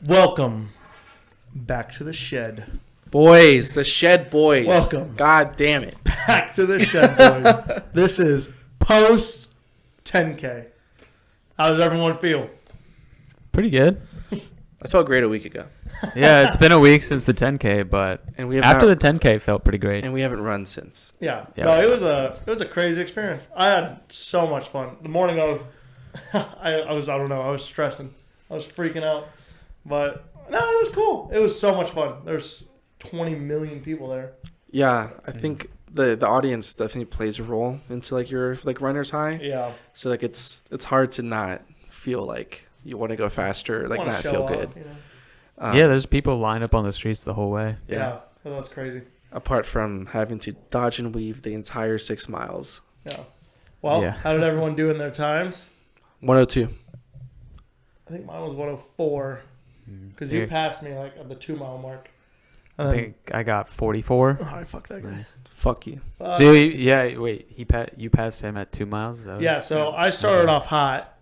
Welcome back to the shed. Boys, the Shed Boys. Welcome. God damn it. Back to the shed, boys. This is post 10K. How does everyone feel? Pretty good. I felt great a week ago. Yeah, it's been a week since the 10K, but And we have after not, the 10K felt pretty great. and we haven't run since. Yeah. Yeah. No, it was a crazy experience. I had so much fun. The morning of, I was stressing. I was freaking out. But no, it was cool. It was so much fun. There's 20 million people there. Yeah, I think the audience definitely plays a role into like your like runner's high. Yeah. So like it's hard to not feel like you want to go faster, like Wanna not show feel off, good. you know? Yeah, there's people lined up on the streets the whole way. Yeah. That was crazy. Apart from having to dodge and weave the entire 6 miles. Yeah. Well, Yeah. how did everyone do in their times? 102. I think mine was 104 because you passed me like at the 2 mile mark. I think I got 44. Oh, fuck that guy. Fuck you. So you passed him at 2 miles. Is that Yeah, so I started off hot,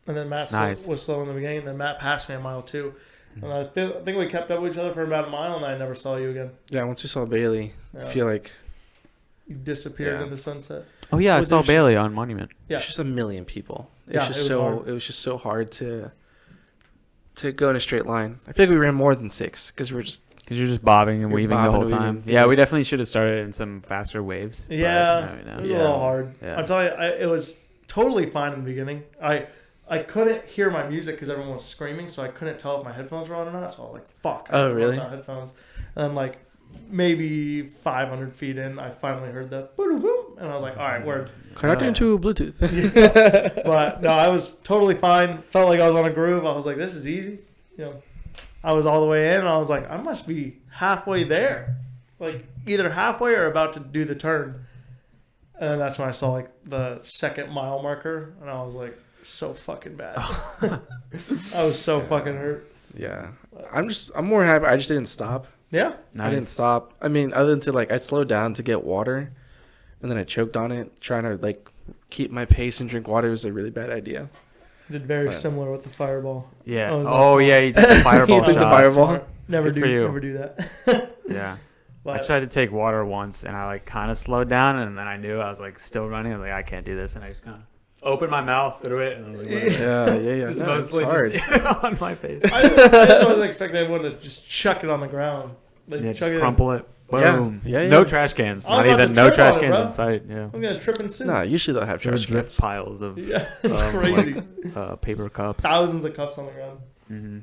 and then Matt Nice. was slow in the beginning. And then Matt passed me a mile too, and I think we kept up with each other for about a mile, and I never saw you again. Yeah, once we saw Bailey, Yeah. I feel like You disappeared Yeah. in the sunset. Oh yeah, I Well, saw there's Bailey on Monument. Yeah. it's just a million people. It's Yeah, just it was hard. it was just so hard to go in a straight line. I feel like we ran more than 6 because we were just Because you're just bobbing and You're weaving the bobbing whole and time. weaving. Yeah, we definitely should have started in some faster waves. but Yeah, no, it was Yeah. a little hard. Yeah. I'll tell you, it was totally fine in the beginning. I couldn't hear my music because everyone was screaming, so I couldn't tell if my headphones were on or not. So I was like, "Fuck!" I Oh, put really? on headphones, and then like maybe 500 feet in, I finally heard the boom boom, and I was like, "All right, word." connected into Bluetooth. But no, I was totally fine. Felt like I was on a groove. I was like, "This is easy." You know, I was all the way in, and I was like, "I must be halfway there, like either halfway or about to do the turn." And then that's when I saw like the 2nd mile marker, and I was like, so fucking bad. I was so fucking hurt. Yeah, I'm more happy. I just didn't stop. Yeah. Nice. I didn't stop. I mean, other than to like, I slowed down to get water, and then I choked on it, trying to like keep my pace and drink water. It was a really bad idea. Did very Right. similar with the fireball. Yeah. Oh, Oh that's yeah, you took the fireball He took the shot. fireball. Smart. Never Good for you. never do that. Yeah. I But tried to take water once, and I like kind of slowed down, and then I knew I was like still running. I was like, I can't do this, and I just kind of opened my mouth through it, and I was like, whatever. Yeah. Just No, it's mostly hard. just on my face. I just wasn't expecting everyone to just chuck it on the ground. Like, Yeah, chuck just it in. crumple it. Yeah. Boom. Yeah. No trash cans. I was Not about even to no trip trash on it, cans bro. in sight. Yeah. I'm gonna trip and sue. Nah, usually they'll have There was trash just cans. piles of Yeah, it's crazy. paper cups. Thousands of cups on the ground. Mm-hmm.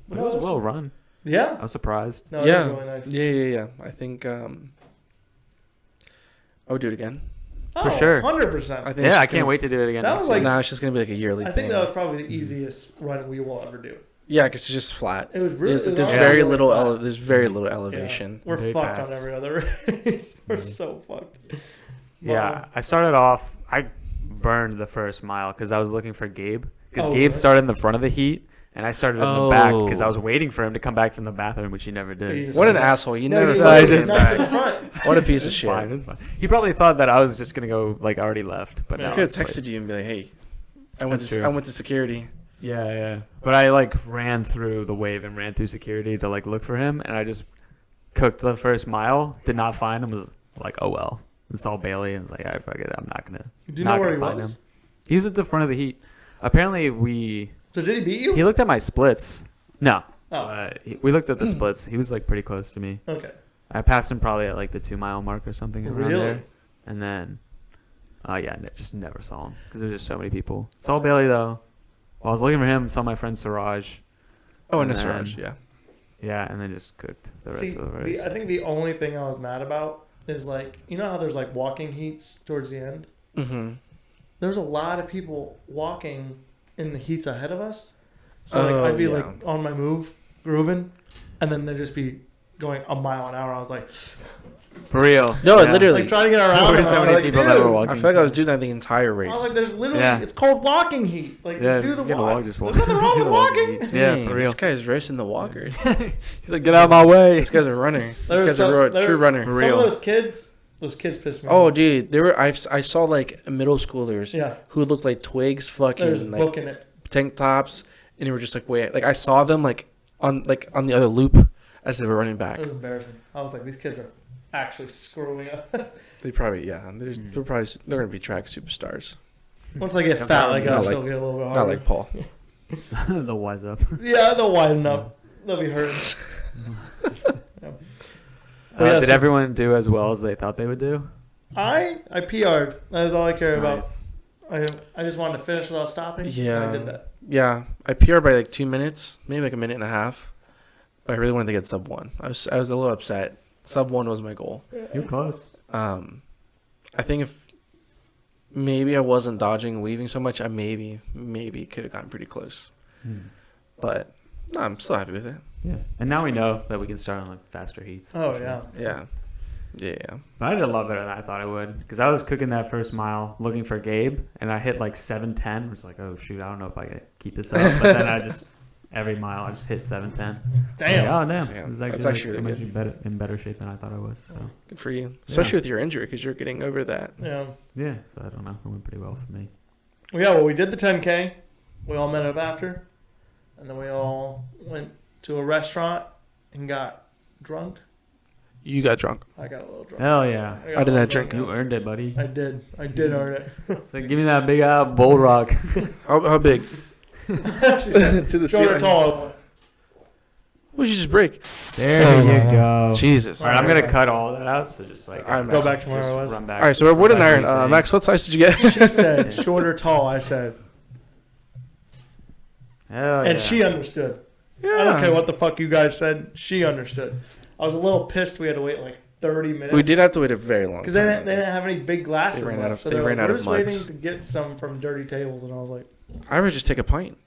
But But no, it was that's- well run. Yeah. I was surprised. No, it Yeah. was really nice. Yeah. I think I would do it again. For sure. 100%. I think Yeah, it's I just can't gonna- wait to do it again. That next was year. like- Nah, it's just gonna be like a yearly I thing. think that was probably the easiest run we will ever do. Yeah, because it's just flat. It was really. There's it was very really little. flat. There's very little Yeah. elevation. We're Very fucked fast. on every other race. We're Mhm. so fucked. Yeah, I started off. I burned the first mile because I was looking for Gabe. Because Oh, Gabe really? started in the front of the heat, and I started in the back because I Oh. was waiting for him to come back from the bathroom, which he never did. He's- What an asshole! You never he I fucking just- came snuck to the back. front. What a piece of It's shit. fine, it's fine. He probably thought that I was just gonna go like already left, but Yeah. I no. could have it's like- texted you and be like, "Hey, I That's true. went to security." Yeah. But I like ran through the wave and ran through security to like look for him, and I just cooked the first mile. Did not find him. Was like, oh well. And saw Bailey and was like, fuck it, I'm not gonna. Do you not know where he gonna find was? him. He was at the front of the heat. Apparently So did he beat you? he looked at my splits. No. Oh, We looked at the splits. He was like pretty close to me. okay. I passed him probably at like the 2 mile mark or something around Really? there. And then, just never saw him because there was just so many people. Saw Bailey though. While I was looking for him, saw my friend Siraj. Oh, and And it's then- Raj, yeah. Yeah, and then just cooked the rest See, of the race. I think the only thing I was mad about is like, you know how there's like walking heats towards the end? Mm-hmm. There's a lot of people walking in the heats ahead of us. So like Oh, I'd be yeah. like on my move, grooving, and then they'd just be going a mile an hour. I was like, For real. No, Yeah. literally. like trying to get around. There were them. so I was many like, people that dude. were walking. I feel like I was doing that the entire I race. was like, there's literally, Yeah. it's called walking heat. Like, Yeah, just do the you gotta walk. walk, just walk. There's nothing wrong Do with the walking. walking. Yeah, Dang, for real. This guy's racing the walkers. He's like, get out of my way. This guy's a runner. There This was guy's a some- true runner. For Some real. of those kids pissed me Oh, off. dude, there were I saw like middle schoolers Yeah. who looked like twigs, They're just fucking like booking it. tank tops, and they were just like, wait, like I saw them like on the other loop as they were running back. It was embarrassing. I was like, these kids are actually screwing us. They probably they're gonna be track superstars. Once I get fat like Not us, like- they'll get a little bit harder. Not like Paul. The wise up. Yeah, they'll widen up. They'll be hurting. Yeah, Did so- everyone do as well as they thought they would do? I PR'd. That was all I cared about. Nice. I just wanted to finish without stopping. Yeah. And I did that. Yeah, I PR'd by like 2 minutes, maybe like a minute and a half. But I really wanted to get sub 1. I was a little upset. Sub 1 was my goal. You're close. I think if maybe I wasn't dodging and weaving so much, I maybe could have gotten pretty close. But no, I'm still happy with it. Yeah. And now we know that we can start on like faster heats. Oh, for sure. yeah. Yeah. But I did a lot better than I thought I would, because I was cooking that first mile looking for Gabe, and I hit like 7:10. It's like, oh shoot, I don't know if I can keep this up. But then I just every mile I just hit 7:10. Damn. Like, oh damn, Damn. This is That's actually, actually I'm really actually better, in better shape than I thought I was. So Good for you, especially with your injury, because you're getting over that. Yeah. yeah, so I don't know, it went pretty well for me. Well, yeah, well, we did the 10K. We all met up after. And then we all went to a restaurant and got drunk. You got drunk. I got a little drunk. Hell yeah, got I a did little not drunk, you yeah. earned it, buddy. I did earn it. So give me that big bull rock. How big? She said, To the short or ceiling. tall. What did you just break? There you go. Jesus. All right, I'm gonna cut all that out. So just like All right, Go Max. back to where just I was. run back. All right, so we're wood and back to iron. what you're saying. Max, what size did you get? She said short or tall. I said. Hell And yeah. she understood. I don't care what the fuck you guys said. She understood. I was a little pissed we had to wait like 30 minutes. We did have to wait a very long time. Because they didn't have any big glasses. They ran left. out of- So they they're ran like, out we're of just mugs. waiting to get some from Dirty Tables. And I was like, I would just take a pint.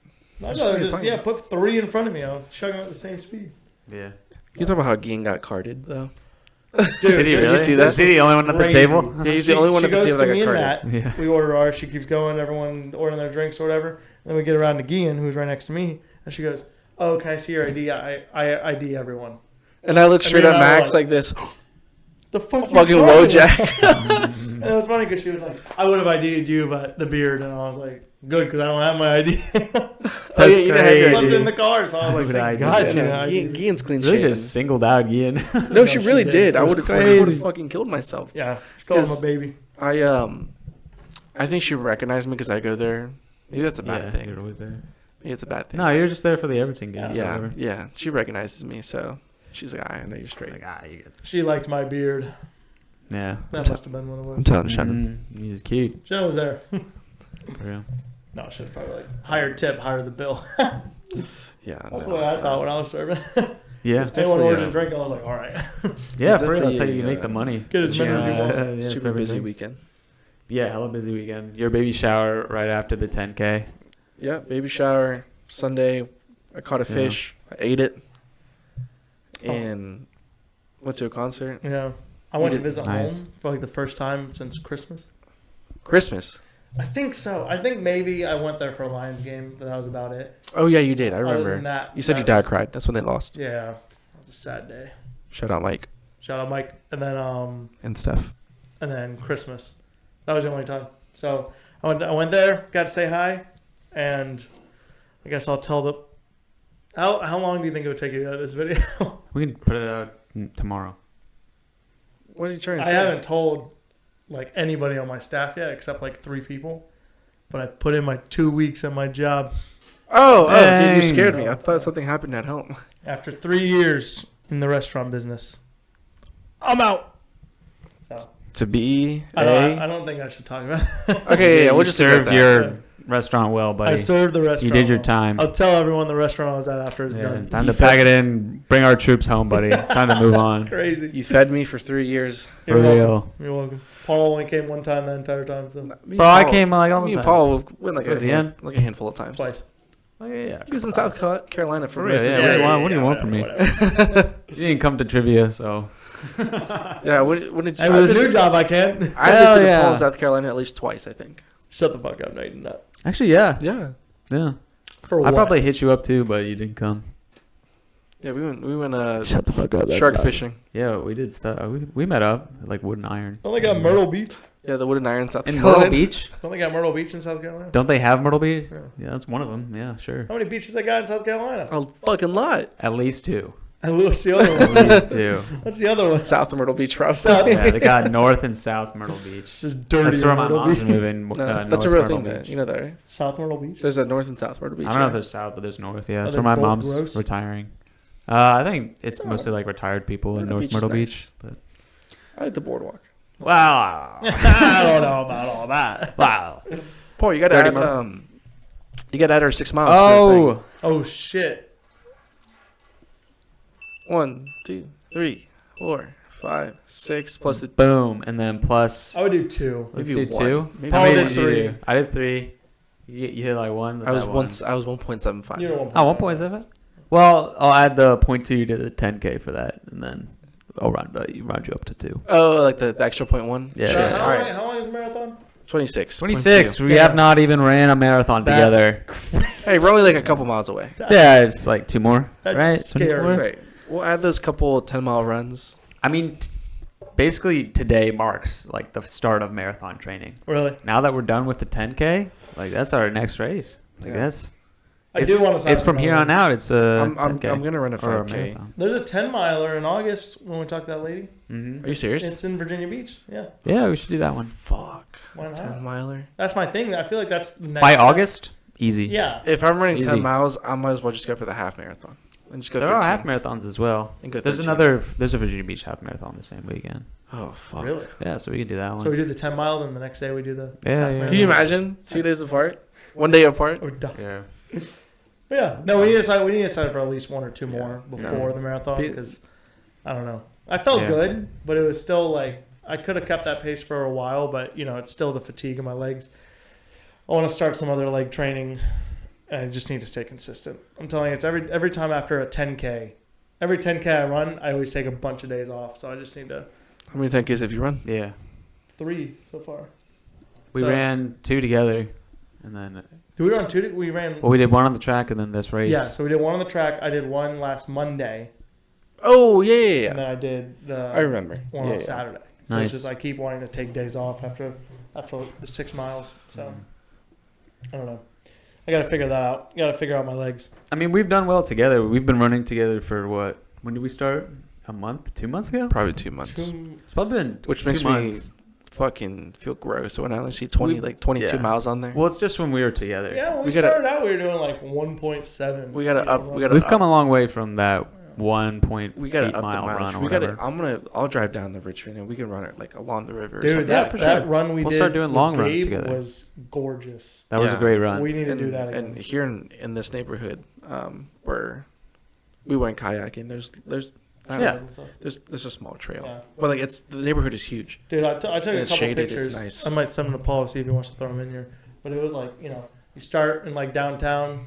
I'd Just rather make it just, fine. put 3 in front of me. I'll chug them at the same speed. Yeah. You talk about how Geen got carded though. Dude, Did he this really? you see that? Was he the only one at the crazy. table? Yeah, he's the only one she at the goes table to that me got and carded. Matt. Yeah. We order ours. She keeps going. Everyone ordering their drinks or whatever. And then we get around to Gian, who's right next to me, and she goes, "Oh, can I see your ID? I ID everyone." And I looked straight And at then I Max was like this. The fuck, you Fucking talking about? Wojak. And it was funny because she was like, "I would have ID'd you, but the beard," and I was like, "Good, because I don't have my ID." Oh yeah, you didn't have your Left ID. it in the car, so I was like, Would "Thank ID? God Yeah, you no, didn't ID." Gien's clean Really shaven. just singled out Gian. No, No, she she really did. did. It I was would crazy. have fucking killed myself. Yeah, she called him a 'Cause- baby. I think she recognized me because I go there. Maybe that's a bad Yeah, thing. you're always there. Maybe it's a bad thing. No, you're just there for the Everton game. Yeah, Whatever. yeah. She recognizes me, so she's like, I know you're straight. Like, you get. She liked my beard. Yeah. That must have been what it I'm was. telling Shannon. He's cute. Shannon was there. For real. No, she was probably like, higher tip, higher the bill. Yeah. That's no. what I thought when I was serving. Yeah. It's Anyone definitely, orders a uh, drink, I was like, all right. Yeah, It's for real. That's how definitely, you make the money. Get as many as you want. Yeah, Super serving busy drinks. weekend. Yeah, hella busy weekend. Your baby shower right after the 10K. Yeah, baby shower Sunday. I caught a Yeah. fish. I ate it, Oh. and went to a concert. Yeah. I went to did- visit Nice. home for like the first time since Christmas. Christmas. I think so. I think maybe I went there for a Lions game, but that was about it. Oh yeah, you did. I Other remember. than that, You said your that- dad cried. That's when they lost. Yeah. It was a sad day. Shout out Mike Shout out Mike. and Steph. And then Christmas. That was the only time. So I went there, got to say hi, and I guess I'll tell the. How long do you think it would take you to edit this video? We can put it out tomorrow. What are you trying to I say? haven't told like anybody on my staff yet, except like 3 people. But I put in my 2 weeks at my job. Oh, dude, you Dang. scared me. I thought something happened at home. After 3 years in the restaurant business, I'm out. So To be I a. don't think I should talk about it. Okay, yeah, You we'll just leave it at served that. your restaurant well, I buddy. served the restaurant. You did your well. time. I'll tell everyone the restaurant I was at after it's Yeah, done. time You to pack felt- it in. Bring our troops home, buddy. It's time to move on. Crazy. You fed me for 3 years. You're For welcome. real. You're welcome. Paul only came one time the entire time, so Me and Bro, I Paul- came like all the Me time. and Paul went like Was a, he hand, like a handful of times. twice. Oh, yeah. He was in South Carolina for For most real, of yeah. the What do you want from me? Whatever. You didn't come to trivia, so. Yeah, what did you? Hey, with this new job, I can. I Hell visited yeah. Paul in South Carolina at least twice, I think. Shut the fuck up, Nathan. Not Actually, yeah. Yeah. Yeah. for I what? probably hit you up too, but you didn't come. Yeah, we went Shut the fuck up. shark fishing. Yeah, we did stuff. We met up at, like Wooden Iron. Don't they got Myrtle Beach? Yeah, the Wooden Iron South In Carolina. Myrtle Beach? Don't they got Myrtle Beach in South Carolina? Don't they have Myrtle Beach? Yeah. Yeah, that's one of them. Yeah, sure. How many beaches they got in South Carolina? A fucking lot. At least 2. And what's the other At one? least 2. What's the other one? South of Myrtle Beach, probably. South. Yeah, they got North and South Myrtle Beach. Just dirty. That's where my Myrtle mom's Beach. moving. No, North that's a real Myrtle thing, Beach. that you know that, right? South Myrtle Beach. There's a North and South Myrtle Beach. I don't know yeah. if there's South, but there's North. Yeah, Are that's they where my both mom's gross? retiring. I think it's mostly like retired people in Myrtle North Beach is Myrtle nice. Beach. But I like the boardwalk. wow, I don't know about all that. wow. Paul, you got to Dirty add Myrtle. you got to add our 6 miles. Oh, Oh shit. 1, 2, 3, 4, 5, 6 plus the. boom, and then plus. I would do 2. Let's maybe do one. 2. Maybe How Paul many did did you 3. do? I did 3. You hit like 1. I was 1.75. You know, 1.7. Well, I'll add the 0.2 to the 10K for that, and then I'll round you up to 2. Oh, like the extra 0.1. Yeah. Sure. Yeah. How, All long, right. how long is the marathon? 26. 26. We Damn. have not even ran a marathon That's together. Hey, we're only like a couple miles away. Yeah, it's like 2 more, That's right? scary. 24? That's right. We'll add those couple 10-mile runs. I mean, basically today marks like the start of marathon training. Really? Now that we're done with the 10K, like that's our next race. Like Yeah. that's. I do want to sign It's up from for here another on one. out. It's a. I'm 10K gonna run a or 5K. marathon. There's a 10 miler in August when we talk to that lady. Mm-hmm. Are you serious? It's in Virginia Beach. Yeah. Yeah, we should do that one Fuck. Why not? 10 miler. That's my thing. I feel like that's the next by step. August. Easy. Yeah. If I'm running Easy. 10 miles, I might as well just go for the half marathon and just go. There 13. are half marathons as well. And go There's 13. There's a Virginia Beach half marathon the same weekend. Oh fuck. Really? Yeah, so we can do that one. So we do the 10 mile, then the next day we do the. Yeah, half yeah. marathon. Can you imagine 2 days apart, 1 day apart? We're done. Yeah. But yeah. No, we need to sign. We need to sign up for at least 1 or 2 more before No. the marathon Be- because I don't know. I felt Yeah. good, but it was still like I could have kept that pace for a while, but it's still the fatigue in my legs. I want to start some other leg training. And I just need to stay consistent. I'm telling you, it's every time after a 10K. Every 10K I run, I always take a bunch of days off. So I just need to How many 10Ks have you run? Yeah. 3 so far. We So- ran 2 together, and then Did we run 2? We ran. we did 1 on the track, and then this race. Yeah, so we did 1 on the track. I did 1 last Monday, Oh yeah, and yeah. then I did the I remember. 1 Yeah, on yeah. Saturday. So Nice. it's just I keep wanting to take days off after the 6 miles. So I don't know. I got to figure that out. Got to figure out my legs. I mean, we've done well together. We've been running together for what? When did we start? A month? 2 months ago? Probably 2 months. It's probably been Which 2 makes months. me fucking feel gross when I only see 22 yeah. miles on there. Well, it's just when we were together. Yeah, when we We gotta- started out, we were doing like 1.7. We gotta up. We gotta. We've up. come a long way from that 1.8 We gotta up the mile mileage. run or We whatever. gotta. I'll drive down to Richmond and we can run it like along the river. Or Dude, something. that, for that sure. run we We'll did start doing with long runs Gabe together. was gorgeous. That was a Yeah. great run. We need to and, do that again. And here in this neighborhood, where we went kayaking, there's I don't Yeah. know, there's a small trail, Yeah. but like the neighborhood is huge. Dude, I took a It's couple shaded, it's pictures. nice. I might send them to Paul, see if he wants to throw them in here. But it was like, you start in like downtown,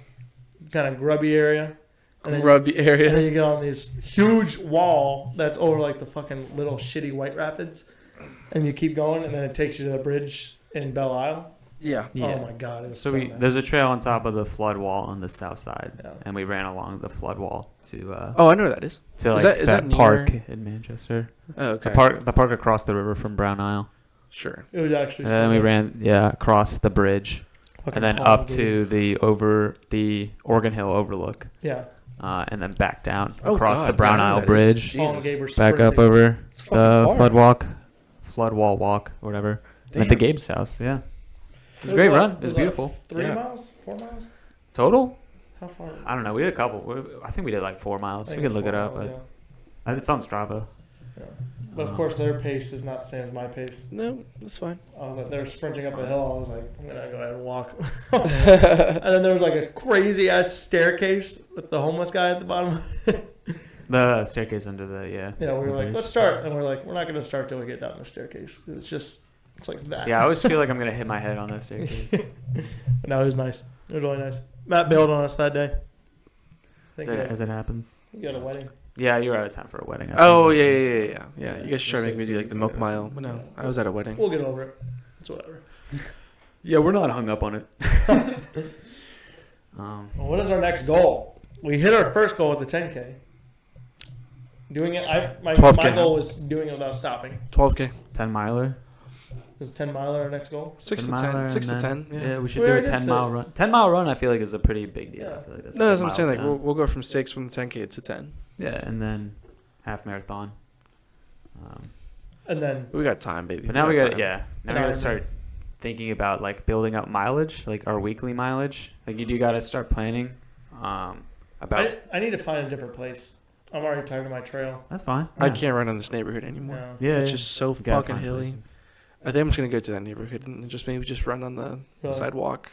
kind of grubby area. And then, Grubby and then area. you get on this huge wall that's over like the fucking little shitty White Rapids. And you keep going, and then it takes you to the bridge in Belle Isle. Yeah. Oh my God. It was So so nice. there's a trail on top of the flood wall on the south side, Yeah. and we ran along the flood wall to Oh, I know where that is. to is like that that near- park in Manchester. Oh, okay. The park across the river from Brown Isle. Sure. It was actually And so then we nice. ran across the bridge, Fucking and then Paul up and Gabe. to the Oregon Hill overlook, Yeah. and then back down Oh, across God, the Brown yeah, I know Isle that is. Bridge, Paul and Jesus. Gabe were back up sprinting. over It's the fucking far. flood wall walk, or whatever. Damn. Went to Gabe's house. Yeah, it was a great run. It was beautiful. 3 Yeah. miles? 4 miles? Total? How far? I don't know. We did a couple. I think we did like 4 miles. I We think can look it's it 4 up, miles, but it's on Strava. yeah. But of course, their pace is not the same as my pace. No, that's fine. I was like, they were sprinting up a hill. I was like, I'm gonna go ahead and walk. And then there was like a crazy ass staircase with the homeless guy at the bottom. The staircase under the Yeah, we the were like, bridge. let's start, and we're like, we're not gonna start till we get down the staircase. It's like that. Yeah, I always feel like I'm gonna hit my head on that staircase. But no, it was nice. It was really nice. Matt bailed on us that day. I think As it happens. you had a wedding. Yeah, you were out of time for a wedding. I Oh think. yeah. You guys should try to make me do like the milk mile, but no, I was at a wedding. We'll get over it. It's whatever. Yeah, we're not hung up on it. Well, what is our next goal? We hit our first goal with the 10K. Doing it. My 12K. goal was doing it without stopping. 12K. 10 miler. Is 10 miler our next goal? 6 to 10 10. 6 to and 10. then- Yeah. We should We do a already did 10-mile 6. run. 10-mile run, I feel like, is a pretty big deal. Yeah. I feel like that's No, a that's good what I'm saying. Like milestone. we'll go from 6 from the 10K to 10. Yeah, and then half marathon. And then We got time, baby. But now we got time. Now we And got Ironman. to start thinking about like building up mileage, like our weekly mileage. Like you do got to start planning. About I need to find a different place. I'm already tired of my trail. that's fine. I Yeah. can't run in this neighborhood anymore. Yeah. Yeah, It's yeah. just so You gotta fucking find hilly. places. I think I'm just gonna go to that neighborhood and just maybe just run on the Really? sidewalk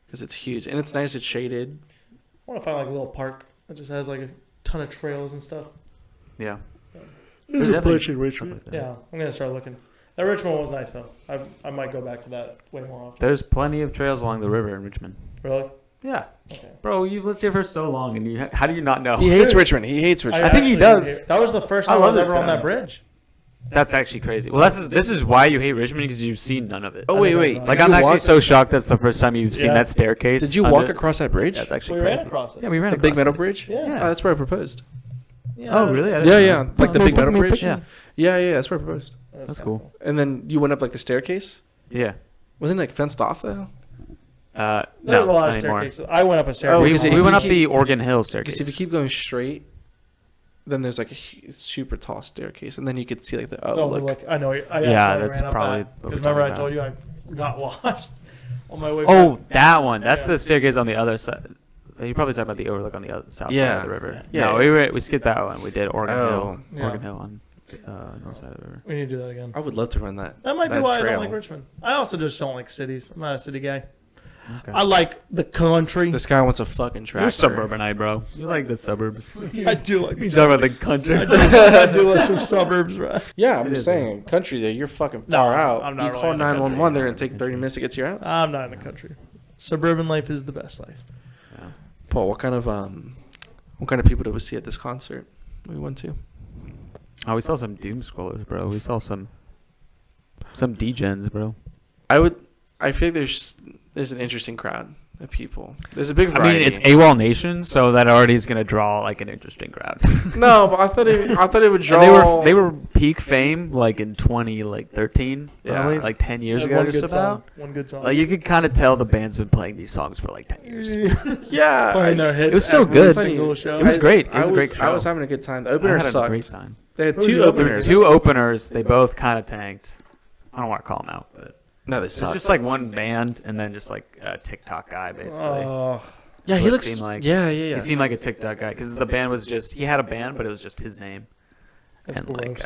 because it's huge and it's nice. It's shaded. I want to find like a little park that just has like a ton of trails and stuff. Yeah. There's a definitely bunch in stuff Richmond. like that. Yeah, I'm gonna start looking. That Richmond was nice though. I might go back to that way more often. There's plenty of trails along the river in Richmond. Really? Yeah. Okay. Bro, you've lived here for so long, and how do you not know? He hates Dude. Richmond. He hates Richmond. I think he actually does. hate it. That was the first I time I, love was this ever on town. that bridge. That's actually crazy. Well, this is why you hate Richmond, because you've seen none of it. Oh I wait, think wait. that's Like Did I'm you actually walk- so shocked that's the first time you've seen Yeah. that staircase. Did you under- walk across that bridge? That's actually We crazy. ran across it. Yeah, we ran The across big metal it. bridge. Yeah. Oh, that's where I proposed. Yeah. Oh, really? I didn't Yeah, know yeah. that. Like the Oh, big took metal me a bridge. picture. Yeah, that's where I proposed. That's kinda cool. And then you went up like the staircase. Yeah. Wasn't it like fenced off though? No, There's a lot not of anymore. staircases. I went up a Oh, staircase. We, because if we you went up keep- the Oregon Hill Because staircase. if you keep going straight, then there's like a super tall staircase, and then you could see like the Oh, look. look. I know. Yeah, actually that's ran up probably that. what we're 'Cause remember I talking told you I got lost on my way Oh, back? that one. That's Yeah. the staircase on the other side. You probably talking about the overlook on the other south side Yeah. of the river. Yeah. No, we skipped that one. We did Oregon Oh. Hill. Yeah. Oregon Hill on north side of the river. We need to do that again. I would love to run that. That might be that why I trail. don't like Richmond. I also just don't like cities. I'm not a city guy. Okay. I like the country. This guy wants a fucking tractor. You're suburbanite, bro. You like the suburbs. I do like You talk about the country. I do like some suburbs, right? Yeah, I'm It just is, saying, country there, you're fucking No, far out. I'm not you really call in the country. 911, they're gonna take 30 minutes to get to your house. I'm not in the country. Suburban life is the best life. Yeah. Paul, what kind of people did we see at this concert we went to? Oh, we saw some doom scrollers, bro. We saw some degens, bro. I feel like there's an interesting crowd of people. There's a big I variety. mean, it's AWOL Nation, so that already is gonna draw like an interesting crowd. No, but I thought it would draw. And they were peak fame like in 2013, probably Yeah. like 10 years Like ago, one just good about. song. One good song. Like you could kind of tell the band's been playing these songs for like 10 years. Yeah, Playing their hits it was still every good. single show. It was great. It was a great I show. was having a good time. The I opener had a sucked. great time. They had Who was two the opener? openers. Two openers, they both kind of tanked. I don't want to call them out, but No, they it's sucked. just like one band and then just like a TikTok guy, basically. Oh, yeah, he what it looks seemed like. Yeah, yeah, yeah. He seemed like a TikTok guy because the band was just, he had a band, but it was just his name. that's And gross. like,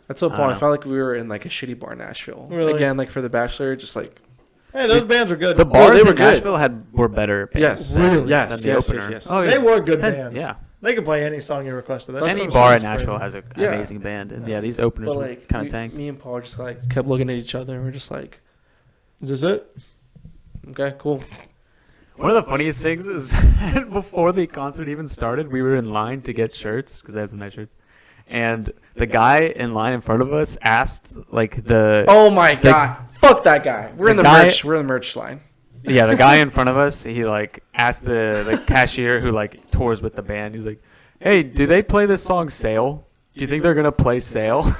That's what I Paul. don't I know. felt like we were in like a shitty bar in Nashville. Really? Again, like for The Bachelor, just like Hey, those bands are good. the bars they were in good. Nashville were better bands yes, than, yes, than the yes, opener. yes, yes. Oh, They were good Then- bands. Yeah. They can play any song you requested. That's Any what bar in sounds Nashville great. has an Yeah. amazing band. And yeah, these openers But were like, kind of tanked. me and Paul just like kept looking at each other. and We're just like, Is this it? okay, cool. One of the funniest things is before the concert even started, we were in line to get shirts because they had some nice shirts. And the guy in line in front of us asked, like, Oh my god, fuck that guy. We're in the the guy- merch. We're in the merch line. yeah, the guy in front of us, he, like, asked the cashier who, like, tours with the band. He's like, hey, do they play this song Sail? Do you think they're going to play Sail?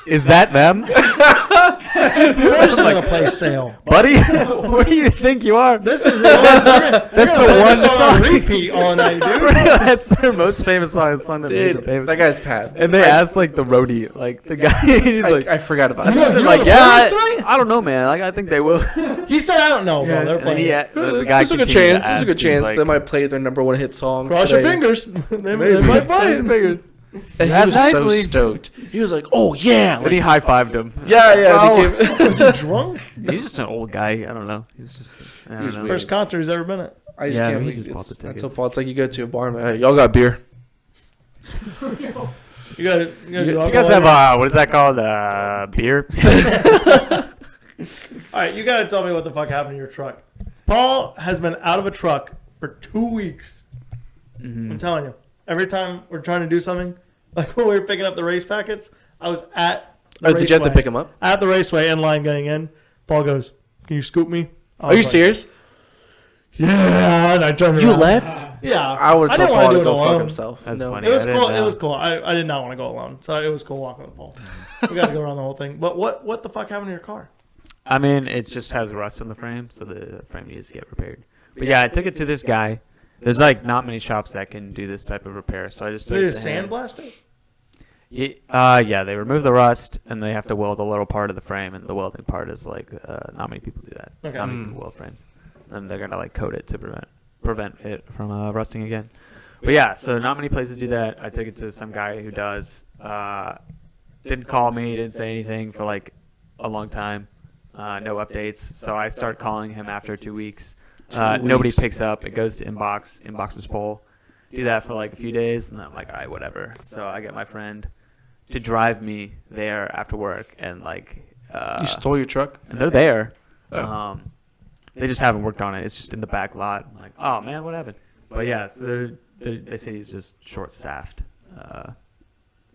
Is that them? Of course I'm gonna play Sail. Buddy, what do you think you are? This is the one. That's the one song on song. repeat all night, dude. That's their most famous song. The song that made them Dude, famous. that guy's Pat. And they asked like the roadie, like the guy, he's like, I forgot about it. they're you like, know the yeah, Police tonight?" I don't know, man. Like, I think they will. He said, "I don't know, bro. They're And then playing." it. the guy There's a good continued to chance. There's a ask, good he's chance like, they might play their number one hit song. Cross your today. fingers. they might play it. And he That's was nicely. so stoked. He was like, "Oh yeah!" And he high fived him. yeah, yeah. Oh. they gave- Was he drunk? He's just an old guy. I don't know. He's just. I don't He's know. weird. First concert he's ever been at. I just Yeah, can't we believe just bought it's. the I told tickets. Paul, it's like you go to a bar and hey, y'all got beer. You guys You guys have what is that called? Beer. All right, you gotta tell me what the fuck happened to your truck. Paul has been out of a truck for 2 weeks. I'm telling you. Every time we're trying to do something, like when we were picking up the race packets, I was at the Oh, did you have to raceway- pick him up? At the raceway in line getting in. Paul goes, "Can you scoop me?" I Are you was like, serious? yeah, and I turned You around. left? Yeah, I would tell didn't Paul want to to do it go fuck alone. himself. That's No. funny. It was I didn't cool. It know. was cool. I did not want to go alone, so it was cool walking with Paul. We got to go around the whole thing. But what the fuck happened to your car? I mean, it just has rust on the frame, so the frame needs to get repaired. But yeah, I took it to this guy. There's like not many shops that can do this type of repair, so I just took Did it they to him. sandblast it? Yeah, they remove the rust and they have to weld a little part of the frame, and the welding part is like not many people do that. Okay. Not many people weld frames, and they're gonna like coat it to prevent it from rusting again. But yeah, so not many places do that. I took it to some guy who does. Didn't call me, didn't say anything for like a long time. No updates. So I start calling him after 2 weeks. Nobody picks up. It goes to inbox. Inbox is full. Do that for like a few days, and then I'm like, all right, whatever. So I get my friend to drive me there after work, and like You stole your truck? and they're there. Oh. They just haven't worked on it. It's just in the back lot. I'm like, oh man, what happened? But yeah, so they say he's just short-staffed,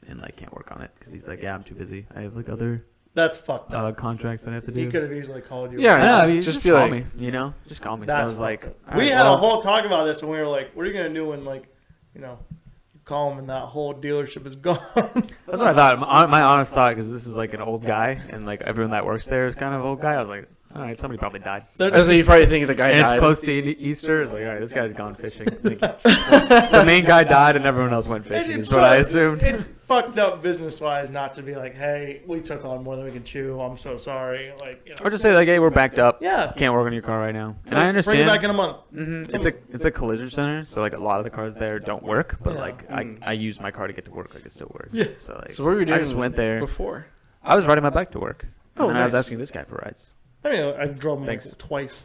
and like can't work on it because he's like, yeah, I'm too busy. I have like other That's fucked up. contracts that I have to do. He could have easily called you. Yeah, Yeah, I mean, just just be call like- me, just call me. So I That's was like, fucked up. all We right, had well, a whole talk about this, and we were like, "What are you gonna do when like, you call him and that whole dealership is gone?" That's what I thought. My honest thought, because this is like an old guy, and like everyone that works there is kind of an old guy. I was like, all right, somebody probably died. So you probably think the guy And died. it's close to Easter. It's like, all right, this guy's gone fishing. Like, the main guy died, and everyone else went fishing. Is what I assumed. It's fucked up business wise not to be like, "Hey, we took on more than we can chew. I'm so sorry." Like, Or just say like, hey, we're backed up. yeah, Can't work on your car right now. And I Bring understand. it back in a month. It's a collision center, so like a lot of the cars there don't work. But Yeah. like I use my car to get to work, like it still works. Yeah. So like, So what were you doing I just went there. before? I was riding my bike to work. Oh, and I was nice. asking this guy for rides. I mean, I drove him Thanks. twice.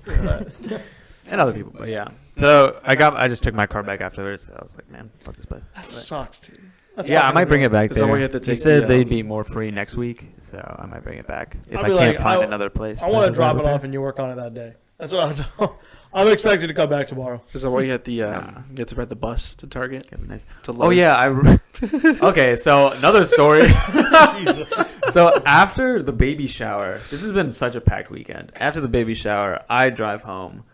And other people, but yeah. So I just took my car back afterwards. So I was like, man, fuck this place. That But- sucks, dude. That's yeah, I fucking might bring it annoying. back Is that there. why you have to He take said the, they'd be more free next week, so I might bring it back if I'll I be can't like, find I- another place. I that want to does drop that it repair. off and you work on it that day. That's what I'm expected to come back tomorrow. Is that why you had the Nah. you had to ride the bus to Target? Okay, nice. To Oh Lowe's? yeah, okay. So another story. So after the baby shower, this has been such a packed weekend. After the baby shower, I drive home,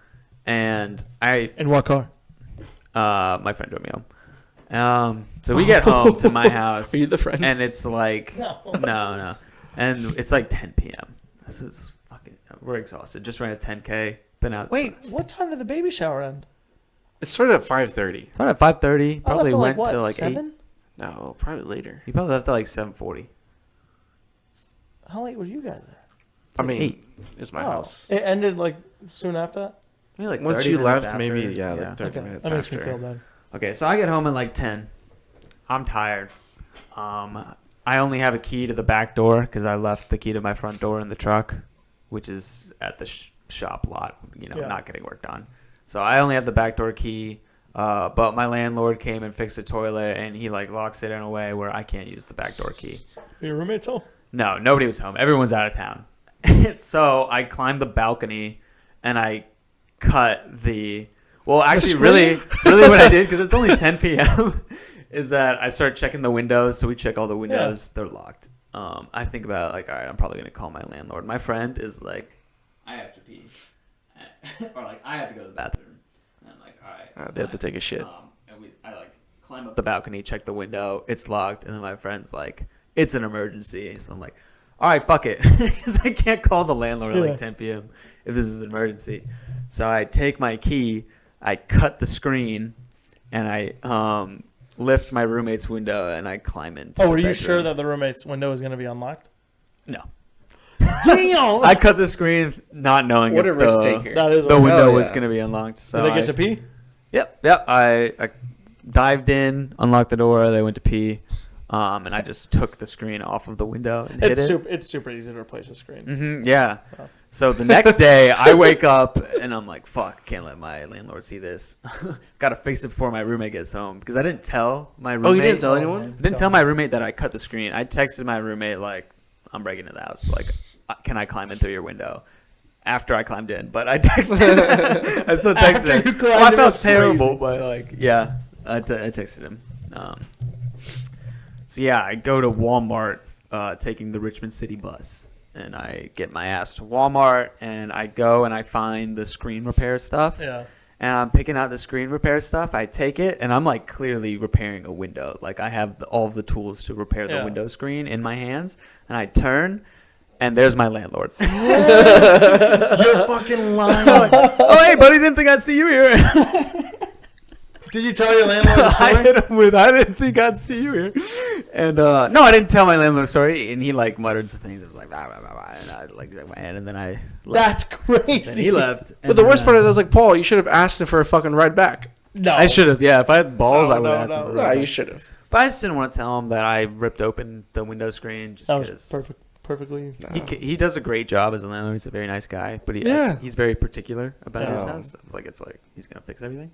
and In what car? my friend drove me home. So we get home to my house, Are you the friend? and it's like no, and it's like 10 p.m. This is fucking. We're exhausted. Just ran a 10K. Been out. Wait, what time did the baby shower end? It started at 5:30. Started at 5:30. I left Probably at went what, to like 8. 7? No, probably later. You probably left at like 7:40. How late were you guys there? I mean, 8. it's my Oh, house. It ended like soon after that? Maybe like Once 30 you minutes left, after. maybe like 30 Okay, minutes that makes me after. feel bad. Okay, so I get home at like 10. I'm tired. I only have a key to the back door because I left the key to my front door in the truck, which is at the shop lot, Yeah. not getting worked on. So I only have the back door key, but my landlord came and fixed the toilet, and he like locks it in a way where I can't use the back door key. Your roommate's home? No, nobody was home. Everyone's out of town. So I climbed the balcony, and I cut the... Well, actually, really what I did, because it's only 10 p.m., is that I started checking the windows. So we check all the windows. They're locked. I think about, like, all right, I'm probably going to call my landlord. My friend is like, I have to pee. Or, like, I have to go to the bathroom. And I'm like, all right. They have to take a shit. And I, like, climb up the balcony, check the window. It's locked. And then my friend's like, it's an emergency. So I'm like, all right, fuck it. Because I can't call the landlord at like 10 p.m. if this is an emergency. So I take my key, I cut the screen, and I lift my roommate's window, and I climb into Oh, the were you bedroom. sure that the roommate's window was going to be unlocked? No. Damn! I cut the screen not knowing What if a risk the, taker. That is the a window Oh, was yeah. going to be unlocked. So Did they get I- to pee? Yep. I dived in, unlocked the door, they went to pee, and I just took the screen off of the window and hit it. It's super easy to replace a screen. Yeah. Oh. So the next day, I wake up and I'm like, fuck, can't let my landlord see this. Got to fix it before my roommate gets home. Because I didn't tell my roommate. Oh, you didn't tell Oh, anyone? man. Didn't tell my roommate that I cut the screen. I texted my roommate, like, I'm breaking into the house. Like, can I climb in through your window? After I climbed in. But I texted I still After texted you him. climbed Well, I in, felt that's terrible, crazy. but, like, yeah. I texted him. So, yeah, I go to Walmart taking the Richmond City bus. And I get my ass to Walmart, and I go and I find the screen repair stuff. Yeah. and I'm picking out the screen repair stuff. I take it, and I'm like clearly repairing a window. Like I have all of the tools to repair the window screen in my hands, and I turn, and there's my landlord. You're fucking lying. Like, oh, hey, buddy, didn't think I'd see you here. Did you tell your landlord the I story? hit him with, I didn't think I'd see you here. And no, I didn't tell my landlord the story, and he like muttered some things. It was like, blah, blah, blah, blah, and I like ran, and then I left. That's crazy. Then he left. But the worst part is, I was like, Paul, you should have asked him for a fucking ride back. No. I should have, yeah. If I had balls, No, I would no, have asked him. no. for a No, ride. you should have. But I just didn't want to tell him that I ripped open the window screen just That was because. perfectly. He does a great job as a landlord. He's a very nice guy, but he's very particular about his Oh. house. Like it's like he's gonna fix everything.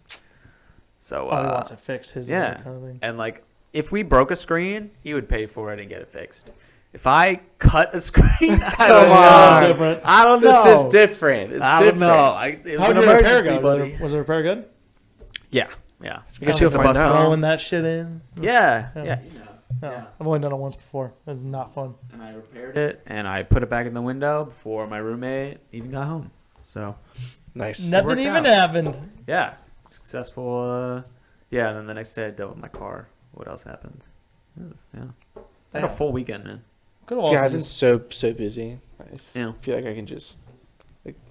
So Oh, he wants it fixed his way yeah, kind of thing. and like if we broke a screen, he would pay for it and get it fixed. If I cut a screen, I don't on. know. Different. I don't know. This is different. It's I different. don't know. It was How an did the repair emergency, go? buddy. Was the repair good? Yeah. I guess you'll The find bus out. Rolling that shit in. Yeah. Yeah. Yeah. No, Yeah. I've only done it once before. It's not fun. And I repaired it, and I put it back in the window before my roommate even got home. So Nice. Nothing worked even out. happened. yeah, successful. Yeah, and then the next day I dealt with my car. What else happened? It was, like a full weekend, man. Could have Yeah, also I've been just, so busy. I Yeah. feel like I can just,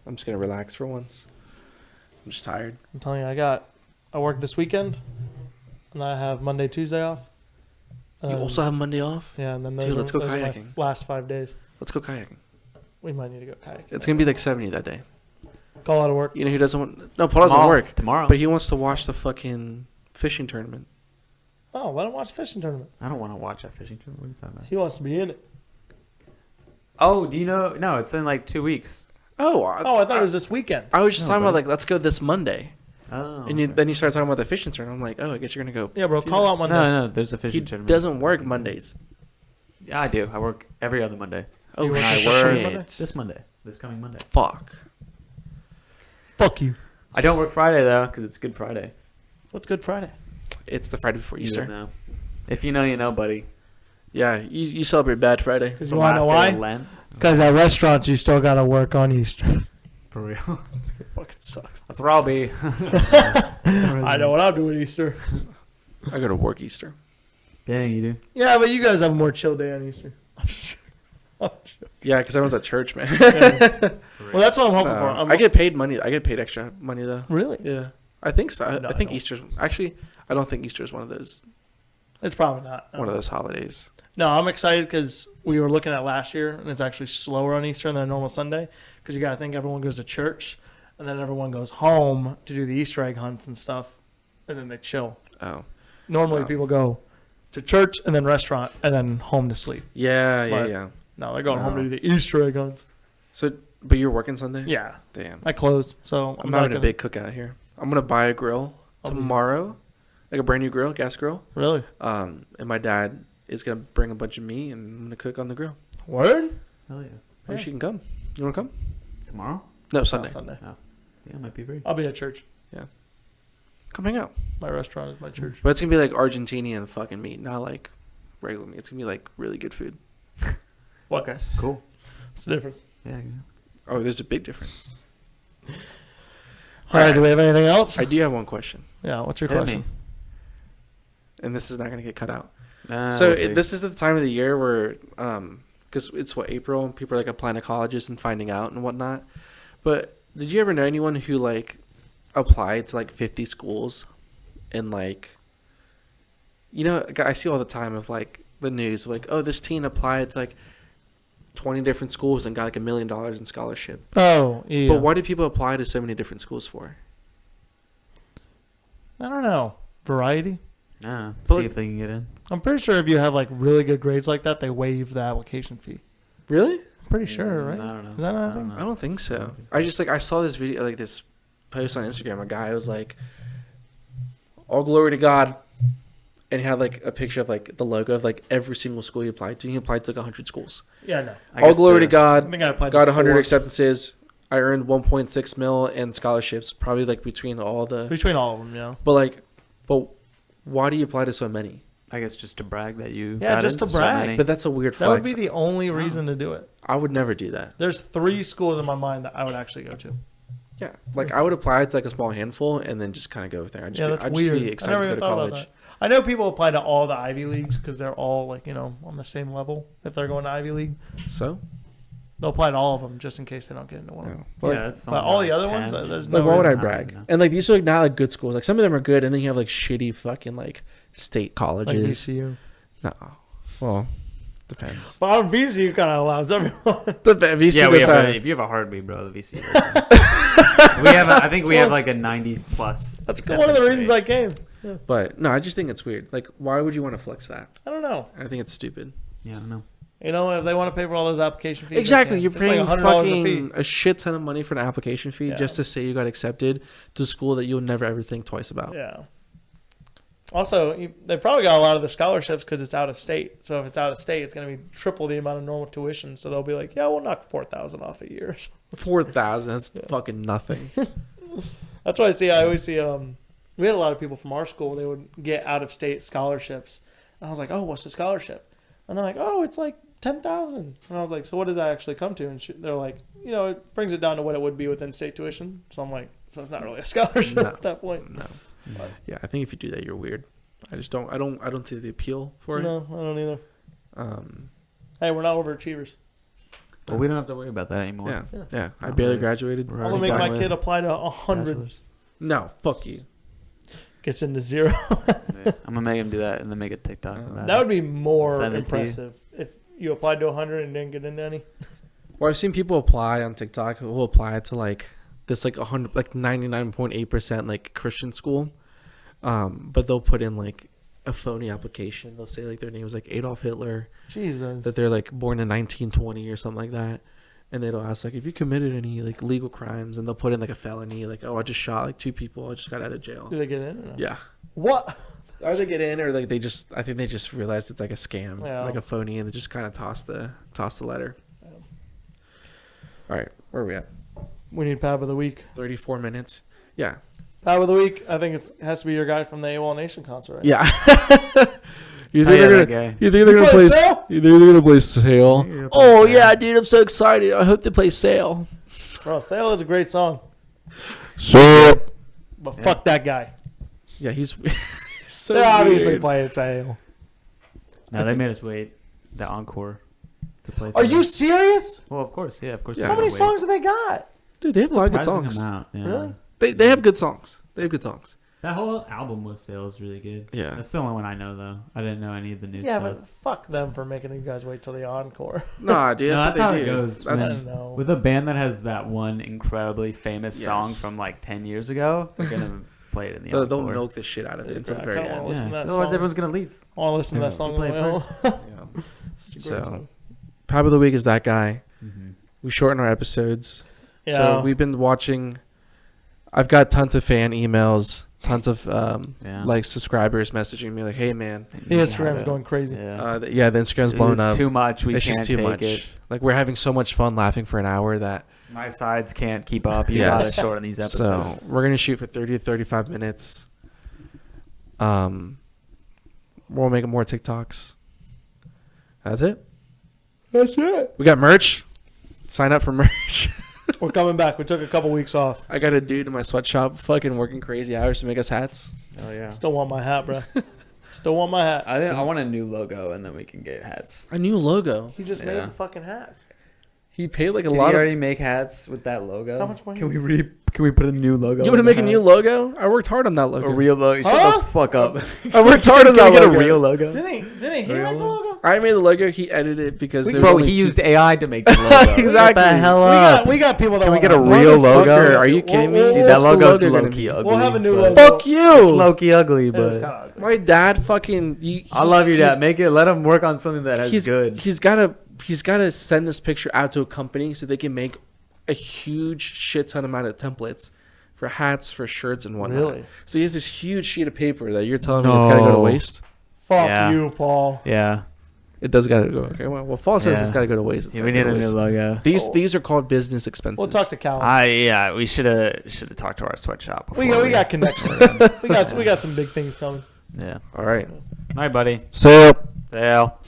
I'm just gonna relax for once. I'm just tired. I'm telling you, I work this weekend, and I have Monday, Tuesday off. You also have Monday off? Yeah, and then those, Dude, let's go those are my kayaking. last 5 days. Let's go kayaking. We might need to go kayaking. It's gonna be like 70 that day. Call out of work. You know who doesn't want? No, Paul doesn't I'm off work, tomorrow. but he wants to watch the fucking fishing tournament. Oh, let him watch fishing tournament. I don't want to watch that fishing tournament. What are you talking about? He wants to be in it. Oh, do you know? No, it's in like 2 weeks. Oh, I thought it was this weekend. I was just No, talking about buddy. like, let's go this Monday, Oh. and then you start talking about the fishing tournament. I'm like, oh, I guess you're gonna go. Yeah, bro. do Call that. out Monday. No, there's a fishing He tournament. doesn't work Mondays. Yeah, I do. I work every other Monday. Oh You work this shit! Monday? This Monday. This coming Monday. Fuck. Fuck you. I don't work Friday though, because it's Good Friday. What's Good Friday? It's the Friday before You Easter. don't know. If you know, you know, buddy. Yeah, you celebrate Bad Friday. Because The you want to know last day of why? Lent. Because at restaurants, you still got to work on Easter. For real. It fucking sucks. That's where I'll be. I know what I'm doing Easter. I go to work Easter. Dang, you do. Yeah, but you guys have a more chill day on Easter. Yeah, because I was at church, man. Well, that's what I'm hoping for. I get paid money. I get paid extra money though. Really? Yeah, I think so. No, I think I don't. Easter's actually. I don't think Easter's one of those It's probably not. one of those holidays. No, I'm excited because we were looking at last year, and it's actually slower on Easter than a normal Sunday. Because you got to think everyone goes to church, and then everyone goes home to do the Easter egg hunts and stuff, and then they chill. Oh, Normally, Wow. people go to church and then restaurant and then home to sleep. yeah. But- No, they're going home to No. do the Easter egg hunts. So, but you're working Sunday? Yeah, Damn. I close, so I'm not having a gonna- big cookout here. I'm gonna buy a grill I'll be- tomorrow, like a brand new grill, gas grill. Really? And my dad is gonna bring a bunch of meat, and I'm gonna cook on the grill. Word? Hell yeah. Maybe Yeah. she can come. You wanna come? Tomorrow? No, Sunday. Sunday. Yeah, might be free. I'll be at church. Come hang out. My restaurant is my church. But it's gonna be like Argentinian fucking meat, not like regular meat. It's gonna be like really good food. What? Okay, cool. What's the difference? Yeah. Oh, there's a big difference. All right, do we have anything else? I do have one question, Yeah, what's your Hit question? me. and this is not gonna get cut out. So This is the time of the year where, because it's April, and people are like applying to colleges and finding out and whatnot. But did you ever know anyone who like applied to like 50 schools, and like, you know, I see all the time of like the news of like, oh, this teen applied to like 20 different schools and got like $1 million in scholarship. Oh, yeah. But why do people apply to so many different schools for? I don't know. Variety? But But- see if they can get in. I'm pretty sure if you have like really good grades like that, they waive the application fee. Really? I'm pretty sure, right? I don't know. Is that not a thing? I don't think so. I just like I saw this video, like this post on Instagram. A guy was like, "All glory to God," and he had like a picture of like the logo of like every single school he applied to. He applied to like 100 schools. Yeah, no. All glory to I God. think I applied Got to 100 4. acceptances. I earned 1.6 mil in scholarships, probably like between all the. Between all of them, yeah. But why do you apply to so many? I guess just to brag that you. Yeah, got just to into so brag. many. But that's a weird That flex. would be the only reason to do it. I would never do that. There's 3 schools in my mind that I would actually go to. Yeah, like I would apply to like a small handful and then just kind of go there. I'd just be excited to go to college. I know people apply to all the Ivy Leagues because they're all like, on the same level if they're going to Ivy League. So they'll apply to all of them just in case they don't get into one of them. But all the other ones, there's no. Like, why would I brag? And like these are like not like good schools. Like some of them are good, and then you have like shitty fucking like state colleges. Like VCU. No, well, depends. Well, VCU kind of allows everyone. VCU if you have a heartbeat, bro, the VCU. I think we have like a 90 plus. That's one of the reasons I came. Yeah. But no, I just think it's weird. Like, why would you want to flex that? I don't know. I think it's stupid. Yeah, I don't know. If they want to pay for all those application fees. Exactly. You're paying like fucking a shit ton of money for an application fee just to say you got accepted to a school that you'll never ever think twice about. Yeah. Also, they probably got a lot of the scholarships because it's out of state. So if it's out of state, it's going to be triple the amount of normal tuition. So they'll be like, yeah, we'll knock 4,000 off a year. 4,000. That's fucking nothing. That's what I see. I always see. We had a lot of people from our school. They would get out of state scholarships, and I was like, "Oh, what's the scholarship?" And they're like, "Oh, it's like 10,000." And I was like, "So what does that actually come to?" And they're like, "It brings it down to what it would be within state tuition." So I'm like, "So it's not really a scholarship at that point." No. But, yeah, I think if you do that, you're weird. I just don't. I don't see the appeal for it. No, I don't either. Hey, we're not overachievers. Well, we don't have to worry about that anymore. Yeah. I barely graduated. I'm gonna make my kid apply to 100. No, fuck you. Gets into 0. I'm gonna make him do that and then make a TikTok. That would be more impressive if you applied to 100 and didn't get into any. Well, I've seen people apply on TikTok who will apply to like this like 100 like 99.8% like Christian school, but they'll put in like a phony application. They'll say like their name was like Adolf Hitler. Jesus. That they're like born in 1920 or something like that. And they'll ask like if you committed any like legal crimes, and they'll put in like a felony, like, oh, I just shot like 2 people, I just got out of jail. Do they get in or no? Yeah. What? Either they get in or like I think they just realized it's like a scam, like a phony, and they just kind of toss the letter. Yeah. All right, where are we at? We need Pab of the Week. 34 minutes. Yeah. Pab of the Week, I think it has to be your guy from the AWOL Nation concert, right? Yeah. You think they're gonna play Sail? Oh yeah, dude, I'm so excited. I hope they play Sail. Bro, Sail is a great song. So, but fuck that guy. Yeah, he's so they're obviously playing Sail. No, they made us wait the encore to play. Are you serious? Well, of course, yeah, of course. How many songs do they got? Dude, they have a lot of good songs. Really? They have good songs. They have good songs. That whole album with Sail is really good. Yeah. That's the only one I know, though. I didn't know any of the new stuff. Yeah, but fuck them for making you guys wait till the encore. Nah, dude, that's how it goes. With a band that has that one incredibly famous song from like 10 years ago, they're going to play it in the encore. They'll milk the shit out of it until the very end. Otherwise, everyone's going to leave. I want to listen to that song. Play first. So, Pab of the Week is that guy. Mm-hmm. We shorten our episodes. Yeah. So, we've been watching. I've got tons of fan emails. Tons of like subscribers messaging me like, "Hey man, the Instagram's going crazy." The Instagram's blown up. It's too much. It's just too much. It. Like we're having so much fun laughing for an hour that my sides can't keep up. You gotta shorten these episodes. So we're gonna shoot for 30 to 35 minutes. We'll make more TikToks. That's it. That's it. We got merch. Sign up for merch. We're coming back. We took a couple weeks off. I got a dude in my sweatshop fucking working crazy hours to make us hats. Oh, yeah. Still want my hat, bro. Still want my hat. I want a new logo, and then we can get hats. A new logo? He just made the fucking hats. He paid like a lot. Did he already make hats with that logo? How much money? Can we put a new logo? You want to make a new logo? I worked hard on that logo. A real logo? Shut the fuck up. I worked hard on that logo. Can we get a real logo? Didn't he make the logo? I made the logo. He edited it because he used AI to make the logo. Exactly. What the hell up? We got people that can we get a real logo? Are you kidding me? Dude, that logo's low-key ugly. We'll have a new logo. Fuck you. It's low-key ugly, but my dad fucking. I love your dad. Let him work on something that has good. He's gotta send this picture out to a company so they can make a huge shit ton amount of templates for hats, for shirts, and whatnot. Really? So he has this huge sheet of paper that you're telling me it's gotta go to waste. Fuck you, Paul. Yeah. It does gotta go. Okay. Well, Paul says it's gotta go to waste. We need a new logo. These are called business expenses. We'll talk to Cal. We should have talked to our sweatshop before. We got connections. we got some big things coming. Yeah. All right. All right, buddy. Sail. Sail.